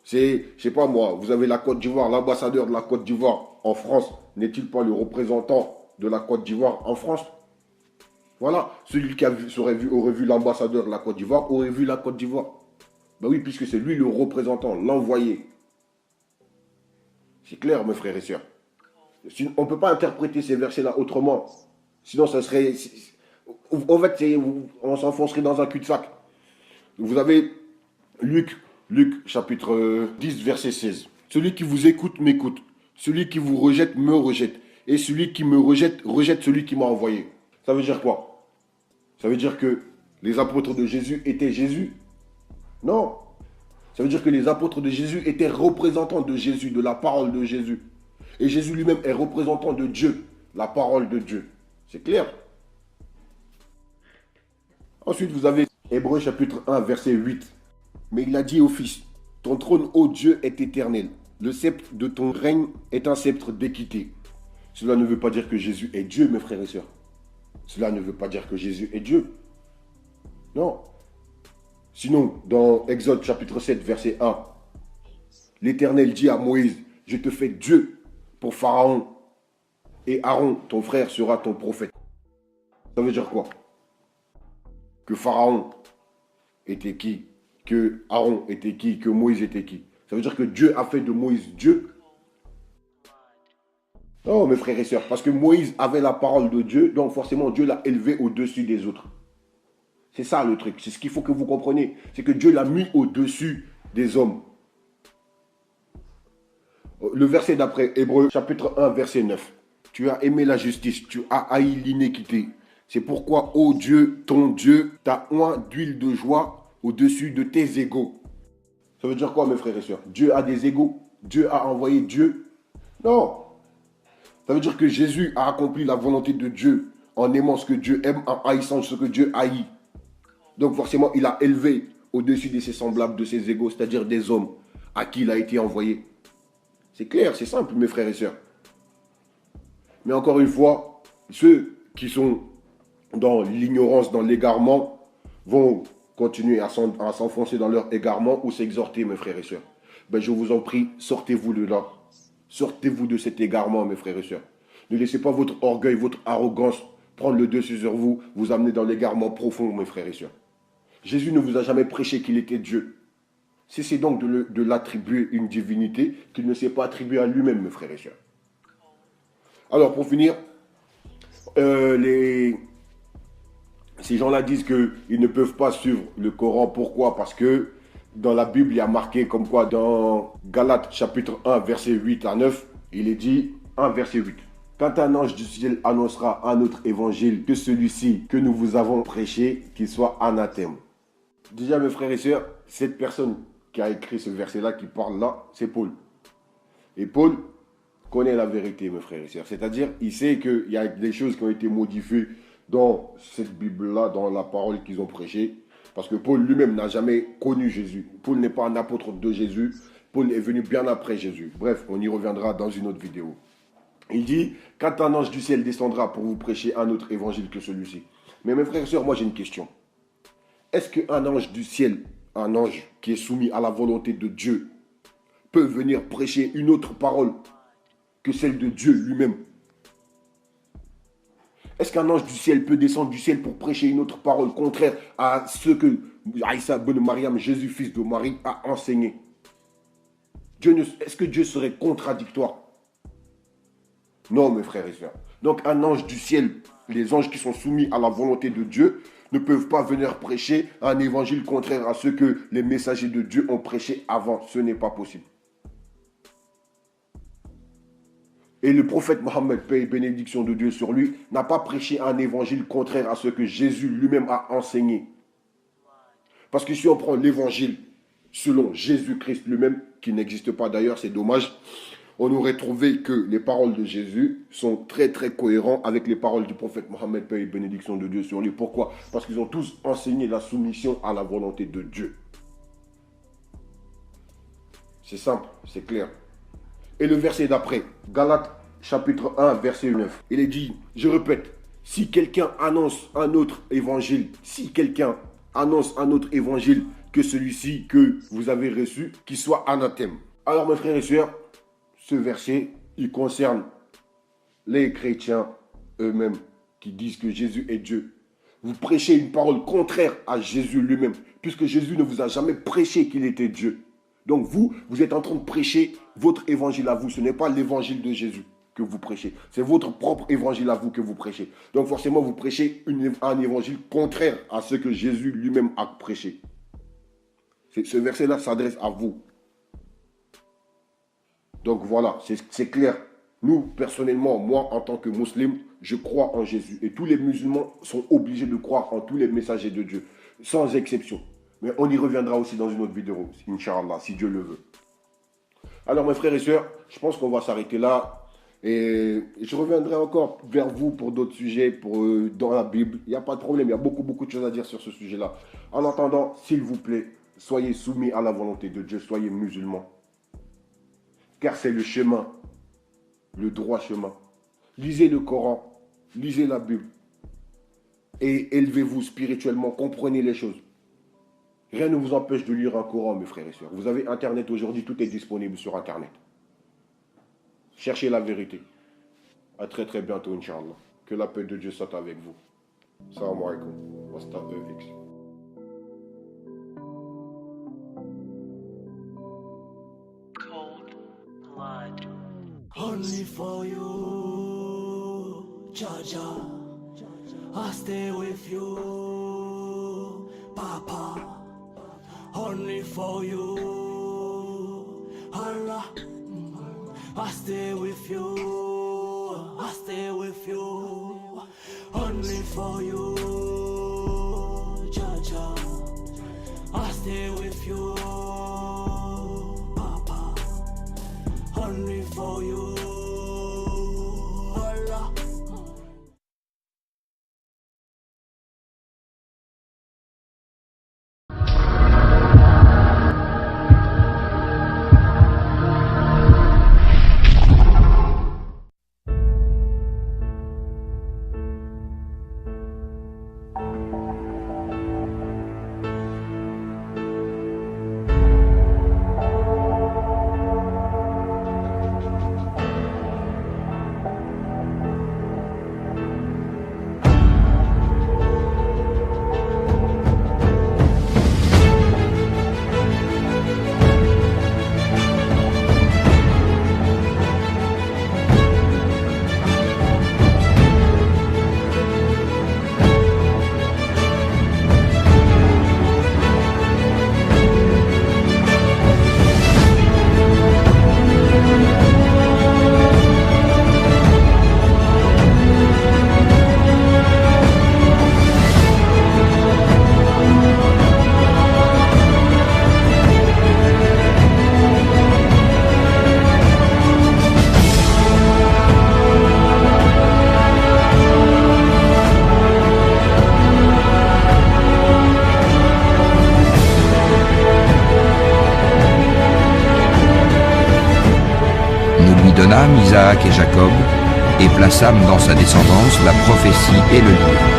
B: C'est, je sais pas moi, vous avez la Côte d'Ivoire, l'ambassadeur de la Côte d'Ivoire en France. N'est-il pas le représentant de la Côte d'Ivoire en France? Voilà, celui qui aurait vu l'ambassadeur de la Côte d'Ivoire, aurait vu la Côte d'Ivoire. Ben oui, puisque c'est lui le représentant, l'envoyé. C'est clair, mes frères et sœurs. On ne peut pas interpréter ces versets-là autrement. Sinon, ça serait... En fait, on s'enfoncerait dans un cul-de-sac. Vous avez Luc, chapitre 10, verset 16. Celui qui vous écoute, m'écoute. Celui qui vous rejette, me rejette. Et celui qui me rejette, rejette celui qui m'a envoyé. Ça veut dire quoi? Ça veut dire que les apôtres de Jésus étaient Jésus? Non. Ça veut dire que les apôtres de Jésus étaient représentants de Jésus, de la parole de Jésus. Et Jésus lui-même est représentant de Dieu, la parole de Dieu. C'est clair? Ensuite, vous avez Hébreux chapitre 1, verset 8. Mais il a dit au Fils: ton trône, ô Dieu, est éternel. Le sceptre de ton règne est un sceptre d'équité. Cela ne veut pas dire que Jésus est Dieu, mes frères et sœurs. Cela ne veut pas dire que Jésus est Dieu. Non. Sinon, dans Exode chapitre 7, verset 1, l'Éternel dit à Moïse, je te fais Dieu pour Pharaon, et Aaron, ton frère, sera ton prophète. Ça veut dire quoi? Que Pharaon était qui? Que Aaron était qui? Que Moïse était qui? Ça veut dire que Dieu a fait de Moïse Dieu? Non, mes frères et sœurs, parce que Moïse avait la parole de Dieu, donc forcément Dieu l'a élevé au-dessus des autres. C'est ça le truc, c'est ce qu'il faut que vous compreniez. C'est que Dieu l'a mis au-dessus des hommes. Le verset d'après, Hébreux chapitre 1, verset 9. Tu as aimé la justice, tu as haï l'iniquité. C'est pourquoi, ô Dieu, ton Dieu, t'a oint d'huile de joie au-dessus de tes égaux. Ça veut dire quoi, mes frères et sœurs? Dieu a des égaux? Dieu a envoyé Dieu? Non. Ça veut dire que Jésus a accompli la volonté de Dieu en aimant ce que Dieu aime, en haïssant ce que Dieu haït. Donc forcément, il a élevé au-dessus de ses semblables, de ses égaux, c'est-à-dire des hommes à qui il a été envoyé. C'est clair, c'est simple, mes frères et sœurs. Mais encore une fois, ceux qui sont dans l'ignorance, dans l'égarement, vont continuer à s'enfoncer dans leur égarement ou s'exhorter, mes frères et sœurs. Ben, je vous en prie, sortez-vous de là. Sortez-vous de cet égarement, mes frères et sœurs. Ne laissez pas votre orgueil, votre arrogance prendre le dessus sur vous, vous amener dans l'égarement profond, mes frères et sœurs. Jésus ne vous a jamais prêché qu'il était Dieu. Cessez donc de l'attribuer une divinité qu'il ne s'est pas attribuée à lui-même, mes frères et sœurs. Alors, pour finir, ces gens-là disent qu'ils ne peuvent pas suivre le Coran. Pourquoi? Parce que dans la Bible, il y a marqué comme quoi dans Galates chapitre 1, verset 8 à 9, il est dit, 1 verset 8. Quand un ange du ciel annoncera un autre évangile que celui-ci que nous vous avons prêché, qu'il soit anathème. Déjà, mes frères et sœurs, cette personne qui a écrit ce verset-là, qui parle là, c'est Paul. Et Paul connaît la vérité, mes frères et sœurs. C'est-à-dire, il sait qu'il y a des choses qui ont été modifiées dans cette Bible-là, dans la parole qu'ils ont prêchée. Parce que Paul lui-même n'a jamais connu Jésus. Paul n'est pas un apôtre de Jésus. Paul est venu bien après Jésus. Bref, on y reviendra dans une autre vidéo. Il dit, quand un ange du ciel descendra pour vous prêcher un autre évangile que celui-ci. Mais mes frères et sœurs, moi j'ai une question. Est-ce qu'un ange du ciel, un ange qui est soumis à la volonté de Dieu, peut venir prêcher une autre parole que celle de Dieu lui-même? Est-ce qu'un ange du ciel peut descendre du ciel pour prêcher une autre parole contraire à ce que Aïssa ben Mariam, Jésus fils de Marie, a enseigné? Est-ce que Dieu serait contradictoire? Non, mes frères et sœurs. Donc un ange du ciel, les anges qui sont soumis à la volonté de Dieu, ne peuvent pas venir prêcher un évangile contraire à ce que les messagers de Dieu ont prêché avant. Ce n'est pas possible. Et le prophète Mohammed, paix et bénédiction de Dieu sur lui, n'a pas prêché un évangile contraire à ce que Jésus lui-même a enseigné. Parce que si on prend l'évangile selon Jésus-Christ lui-même, qui n'existe pas d'ailleurs, c'est dommage, on aurait trouvé que les paroles de Jésus sont très très cohérentes avec les paroles du prophète Mohammed, paix et bénédiction de Dieu sur lui. Pourquoi? Parce qu'ils ont tous enseigné la soumission à la volonté de Dieu. C'est simple, c'est clair. Et le verset d'après, Galates chapitre 1, verset 9, il est dit, je répète, si quelqu'un annonce un autre évangile, que celui-ci que vous avez reçu, qu'il soit anathème. Alors mes frères et sœurs, ce verset, il concerne les chrétiens eux-mêmes qui disent que Jésus est Dieu. Vous prêchez une parole contraire à Jésus lui-même, puisque Jésus ne vous a jamais prêché qu'il était Dieu. Donc vous êtes en train de prêcher votre évangile à vous. Ce n'est pas l'évangile de Jésus que vous prêchez. C'est votre propre évangile à vous que vous prêchez. Donc forcément, vous prêchez un évangile contraire à ce que Jésus lui-même a prêché. Ce verset-là s'adresse à vous. Donc voilà, c'est clair. Nous, personnellement, moi, en tant que musulman, je crois en Jésus. Et tous les musulmans sont obligés de croire en tous les messagers de Dieu, sans exception. Mais on y reviendra aussi dans une autre vidéo, Inch'Allah, si Dieu le veut. Alors, mes frères et sœurs, je pense qu'on va s'arrêter là. Et je reviendrai encore vers vous pour d'autres sujets, dans la Bible. Il n'y a pas de problème, il y a beaucoup de choses à dire sur ce sujet-là. En attendant, s'il vous plaît, soyez soumis à la volonté de Dieu, soyez musulmans. Car c'est le chemin, le droit chemin. Lisez le Coran, lisez la Bible et élevez-vous spirituellement, comprenez les choses. Rien ne vous empêche de lire un Coran, mes frères et sœurs. Vous avez Internet aujourd'hui, tout est disponible sur Internet. Cherchez la vérité. À très très bientôt, Inch'Allah. Que la paix de Dieu soit avec vous. Salam alaikum. Hasta EX.
D: Cold blood.
E: Only for you, Jaja. I stay with you, Papa. Only for you, Allah. I stay with you, I stay with you. Only for you, Jaja. I stay with you, Papa. Only for you, Allah.
F: donnâmes Isaac et Jacob, et plaçâmes dans sa descendance la prophétie et le livre.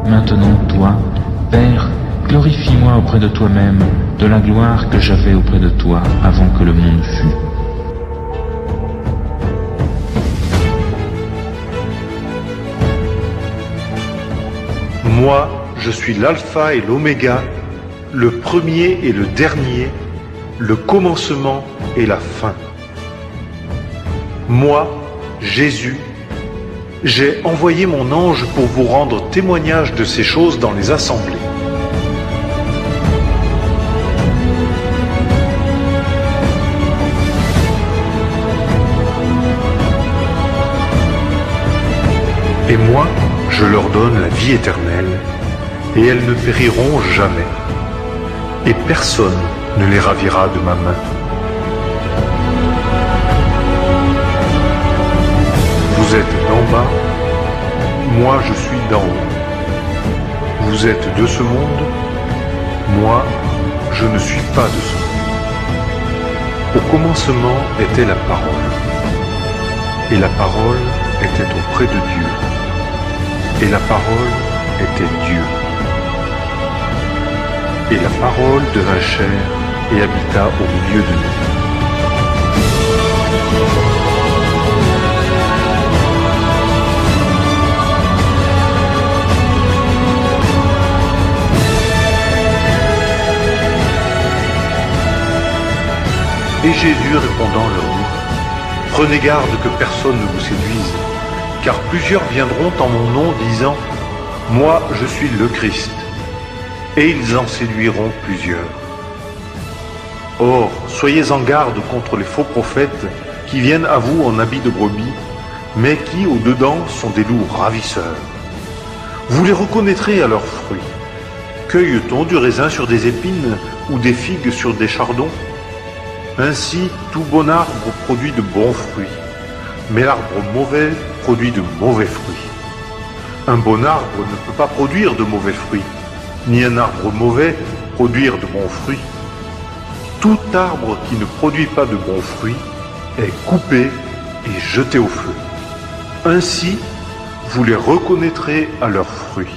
G: Maintenant, toi, Père, glorifie-moi auprès de toi-même de la gloire que j'avais auprès de toi avant que le monde fût.
H: Moi, je suis l'alpha et l'oméga, le premier et le dernier, le commencement et la fin. Moi, Jésus, j'ai envoyé mon ange pour vous rendre témoignage de ces choses dans les assemblées. Et moi, je leur donne la vie éternelle, et elles ne périront jamais, et personne ne les ravira de ma main. Vous êtes d'en bas, moi je suis d'en haut. Vous êtes de ce monde, moi je ne suis pas de ce monde. Au commencement était la parole, et la parole était auprès de Dieu, et la parole était Dieu. Et la parole devint chair et habita au milieu de nous. Et Jésus répondant leur dit, prenez garde que personne ne vous séduise, car plusieurs viendront en mon nom disant, moi je suis le Christ, et ils en séduiront plusieurs. Or, soyez en garde contre les faux prophètes qui viennent à vous en habits de brebis, mais qui au-dedans sont des loups ravisseurs. Vous les reconnaîtrez à leurs fruits. Cueille-t-on du raisin sur des épines ou des figues sur des chardons? Ainsi, tout bon arbre produit de bons fruits, mais l'arbre mauvais produit de mauvais fruits. Un bon arbre ne peut pas produire de mauvais fruits, ni un arbre mauvais produire de bons fruits. Tout arbre qui ne produit pas de bons fruits est coupé et jeté au feu. Ainsi, vous les reconnaîtrez à leurs fruits.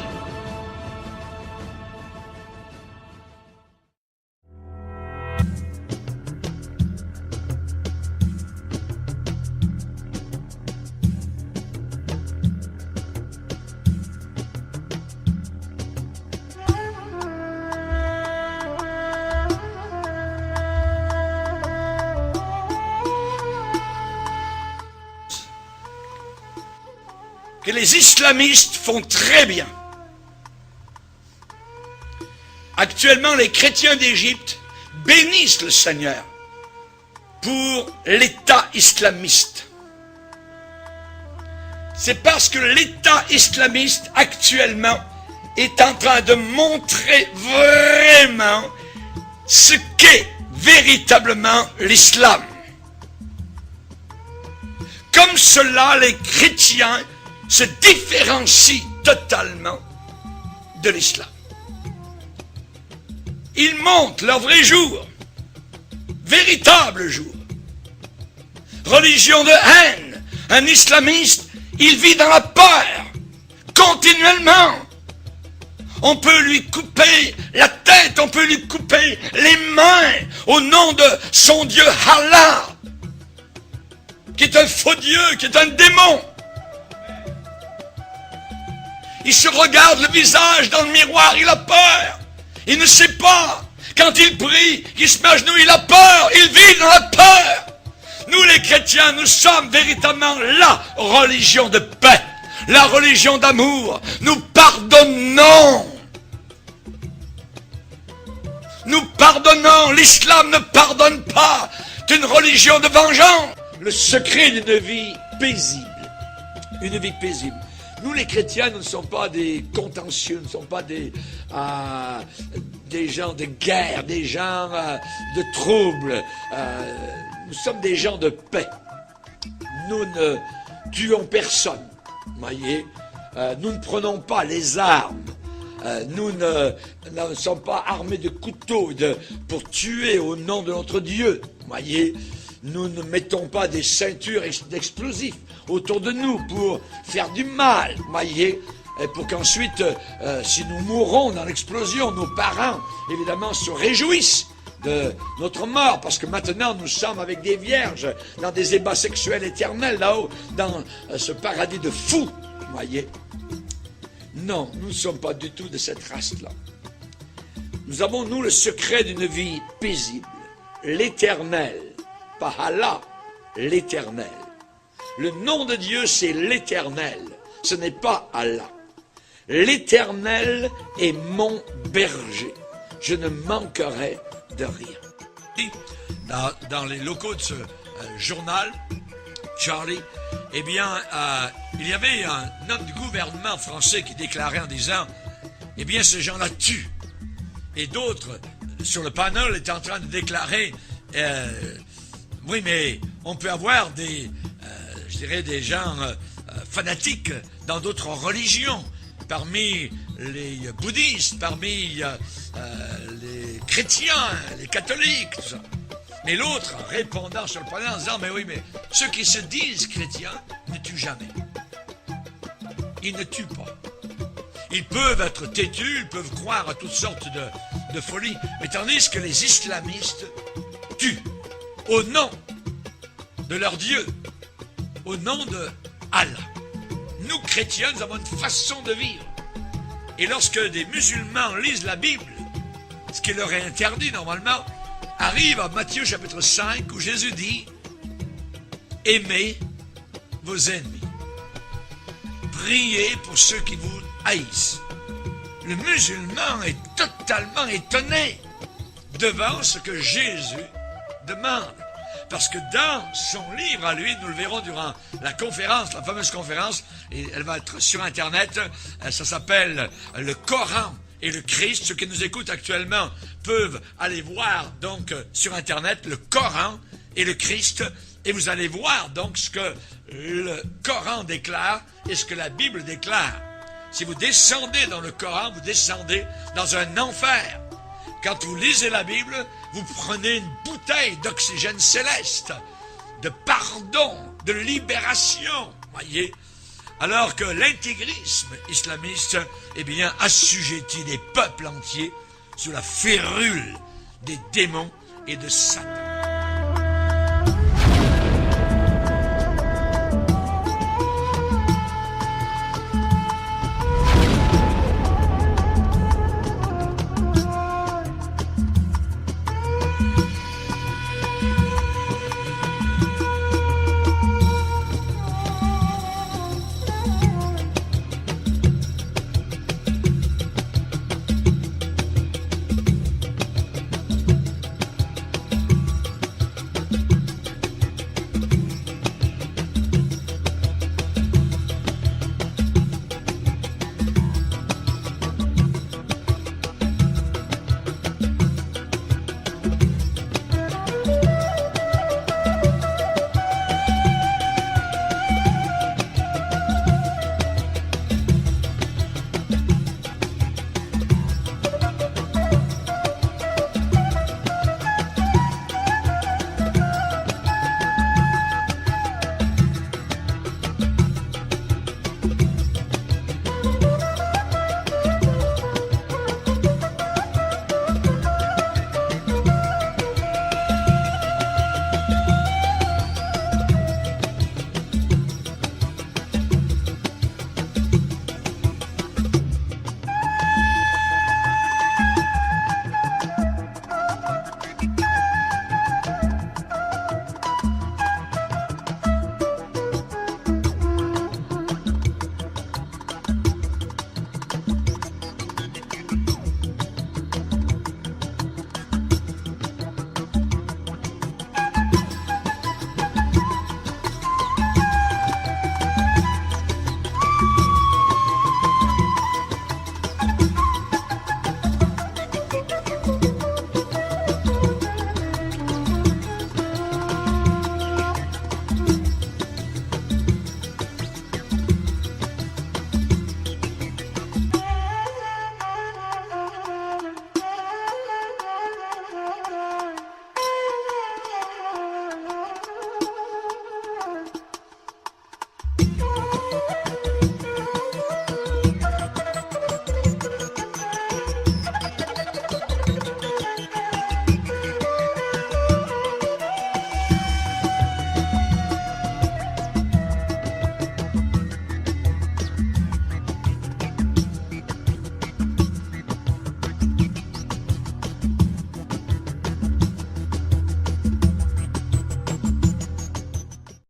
D: Que les islamistes font très bien. Actuellement, les chrétiens d'Égypte bénissent le Seigneur pour l'État islamiste. C'est parce que l'État islamiste actuellement est en train de montrer vraiment ce qu'est véritablement l'islam. Comme cela, les chrétiens se différencient totalement de l'islam. Ils montrent leur vrai jour, véritable jour. Religion de haine, un islamiste, il vit dans la peur, continuellement. On peut lui couper la tête, on peut lui couper les mains au nom de son Dieu Allah, qui est un faux Dieu, qui est un démon. Il se regarde le visage dans le miroir, il a peur. Il ne sait pas. Quand il prie, qu'il se met à genoux, il a peur. Il vit dans la peur. Nous les chrétiens, nous sommes véritablement la religion de paix, la religion d'amour. Nous pardonnons. Nous pardonnons. L'islam ne pardonne pas. C'est une religion de vengeance. Le secret d'une vie paisible. Une vie paisible. Nous, les chrétiens, nous ne sommes pas des contentieux, nous ne sommes pas des gens de guerre, des gens de troubles. Nous sommes des gens de paix. Nous ne tuons personne, voyez. Nous ne prenons pas les armes. Nous ne sommes pas armés de couteaux pour tuer au nom de notre Dieu, voyez. Nous ne mettons pas des ceintures d'explosifs autour de nous pour faire du mal, voyez, et pour qu'ensuite, si nous mourons dans l'explosion, nos parents, évidemment, se réjouissent de notre mort, parce que maintenant, nous sommes avec des vierges dans des ébats sexuels éternels, là-haut, dans ce paradis de fous, voyez. Non, nous ne sommes pas du tout de cette race-là. Nous avons, nous, le secret d'une vie paisible, l'éternel. Pas Allah, l'éternel. Le nom de Dieu, c'est l'éternel. Ce n'est pas Allah. L'éternel est mon berger. Je ne manquerai de rien. Dans les locaux de ce journal, Charlie, eh bien, il y avait un homme du gouvernement français qui déclarait en disant, eh bien, ces gens-là tuent. Et d'autres, sur le panel, étaient en train de déclarer, oui, mais on peut avoir des, je dirais, des gens fanatiques dans d'autres religions, parmi les bouddhistes, parmi les chrétiens, les catholiques, tout ça. Mais l'autre, répondant sur le problème en disant, mais oui, mais ceux qui se disent chrétiens ne tuent jamais. Ils ne tuent pas. Ils peuvent être têtus, ils peuvent croire à toutes sortes de folies, mais tandis que les islamistes tuent au nom de leur Dieu, au nom de Allah. Nous, chrétiens, nous avons une façon de vivre. Et lorsque des musulmans lisent la Bible, ce qui leur est interdit normalement, arrive à Matthieu chapitre 5 où Jésus dit « Aimez vos ennemis. Priez pour ceux qui vous haïssent. » Le musulman est totalement étonné devant ce que Jésus demande. Parce que dans son livre à lui, nous le verrons durant la conférence, la fameuse conférence, et elle va être sur Internet, ça s'appelle le Coran et le Christ. Ceux qui nous écoutent actuellement peuvent aller voir donc sur Internet le Coran et le Christ, et vous allez voir donc ce que le Coran déclare et ce que la Bible déclare. Si vous descendez dans le Coran, vous descendez dans un enfer. Quand vous lisez la Bible, vous prenez une bouteille d'oxygène céleste, de pardon, de libération, voyez. Alors que l'intégrisme islamiste, eh bien, assujettit des peuples entiers sous la férule des démons et de Satan.